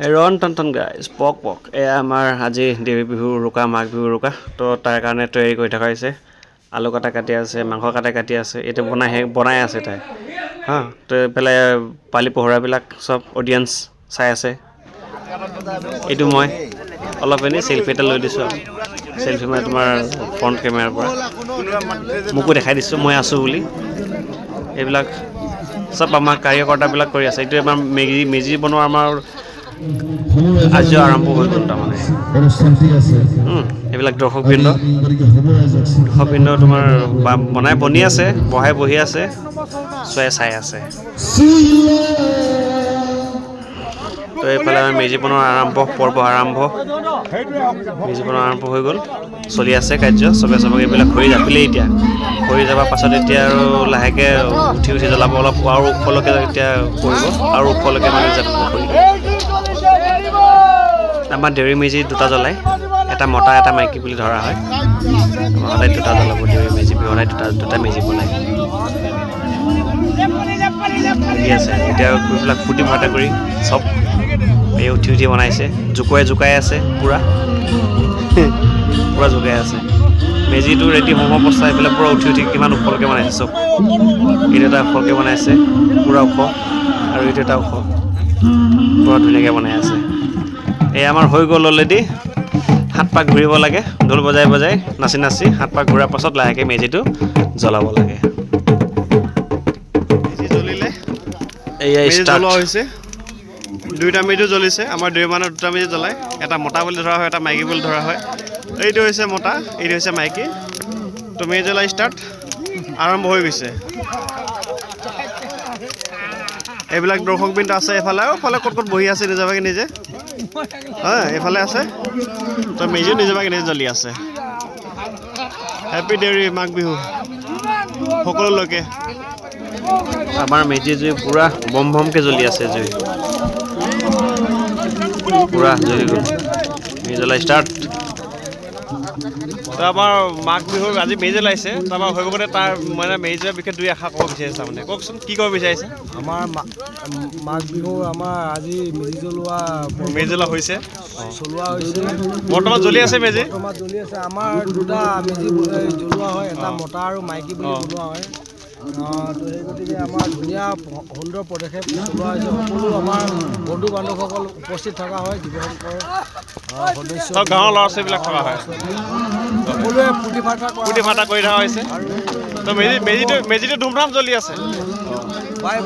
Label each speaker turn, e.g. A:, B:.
A: ৰন ton ton guys পক এয়া আমাৰ আজি দেৱী বিহু উৰুকা মাঘ বিহু উৰুকা তো তাৰ কাৰণে তৈয়াৰী কৰি থকা হৈছে আলু কাটা কাটি আছে মাংস কাটি আছে এইটো বনাই আছে তাই হা তো এইফালে পালি পহৰাবিলাক চব অডিয়েঞ্চ চাই আছে এইটো মই অলপ এনেই চেল্ফি এটা লৈ দিছোঁ চেল্ফি মানে তোমাৰ ফ্ৰণ্ট কেমেৰাৰ পৰা মোকো দেখাই দিছোঁ মই আছোঁ বুলি এইবিলাক চব আমাৰ কাৰ্যকৰ্তাবিলাক কৰি আছে এইটো আমাৰ মেজি বনোৱা আমাৰ আজি আৰম্ভ হৈ গ'ল তাৰমানে এইবিলাক দৰ্শকবৃন্দ তোমাৰ বনি আছে বহি আছে চাই আছে তো এইফালে আমাৰ মেজি বনোৱাৰ পৰ্ব আৰম্ভ মেজি বনোৱা আৰম্ভ হৈ গ'ল চলি আছে কাৰ্য চবকে এইবিলাক খৰি জাপিলে এতিয়া খৰি যাবৰ পাছত এতিয়া আৰু লাহেকৈ উঠি জ্বলাব অলপ আৰু ওখলৈকে এতিয়া কৰিব আৰু ওখলৈকে মানে জাপিব খৰি আমাৰ দেউৰী মেজি দুটা জ্বলায় এটা মতা এটা মাইকী বুলি ধৰা হয় আমাৰ সদায় দুটা জ্বলাব দেউৰী মেজি সদায় দুটা মেজি বনায় আছে এতিয়া এইবিলাক ফূৰ্তি ফাৰ্তা কৰি চব এই উঠি বনাইছে জোকাই আছে পূৰা জোকাই আছে মেজিটো ৰেডি হোম অৱস্থা এইফালে পূৰা উঠি কিমান ওখলৈকে বনাইছে চব এইটো এটা ওখকৈ বনাইছে পূৰা ওখ আৰু এইটো এটা ওখ পূৰা ধুনীয়াকৈ বনাই আছে এই আমাৰ হৈ গ'ল অলৰেডি 7 পাক ঘূৰিব লাগে ঢোল বজাই নাচি 7 পাক ঘূৰাৰ পাছত লাহেকৈ মেজিটো জ্বলাব লাগে মেজি জ্বলিলে এয়া জ্বলোৱা হৈছে দুইটা মেজি জ্বলিছে আমাৰ দুই মানুহ দুটা মেজি জ্বলায় এটা মতা বুলি ধৰা হয় এটা মাইকী বুলি ধৰা হয় এইটো হৈছে মতা এইটো হৈছে মাইকী তো মেজি জ্বলা ষ্টাৰ্ট আৰম্ভ হৈ গৈছে এইবিলাক দৰ্শকবৃন্দ আছে এইফালে ক'ত বহি আছে নিজাবাকে নিজে হয় এইফালে আছে তো মেজিও নিজাবাকে নিজে জ্বলি আছে হেপী দেউৰী মাঘ বিহু সকলোলৈকে আমাৰ মেজি জুই পূৰা বমকে জ্বলি আছে জুই পূৰা জ্বলি গ'ল মেজি জ্বলা ষ্টাৰ্ট তো আমাৰ মাঘ বিহুৰ আজি মেজি জ্বলাইছে তো আমাৰ হৈ গ'লে তাৰ মানে মেজি জ্বলাৰ বিষয়ে দুই আশা ক'ব বিচাৰিছে মানে কওকচোন কি ক'ব বিচাৰিছে
B: আমাৰ মাঘ বিহু আমাৰ আজি মেজি জ্বলোৱা
A: হৈছে
B: চলোৱা হৈছে
A: বৰ্তমান জ্বলি আছে মেজি
B: জ্বলি আছে আমাৰ দুটা মেজি জ্বলোৱা হয় এটা মতা আৰু মাইকী বুলি বনোৱা হয় তো সেই গতিকে আমাৰ ধুনীয়া সুন্দৰ পদক্ষেপ চলোৱা হৈছে সকলো আমাৰ বন্ধু বান্ধৱসকল উপস্থিত থকা হয় জীৱশংকৰ সদস্য
A: গাঁৱৰ ল'ৰা ছোৱালীবিলাক থকা হয়
B: সকলোৱে ফূৰ্তি
A: ফাৰ্তা কৰি থকা হৈছে তো মেজিটো ধুমধাম জ্বলি আছে
B: বাই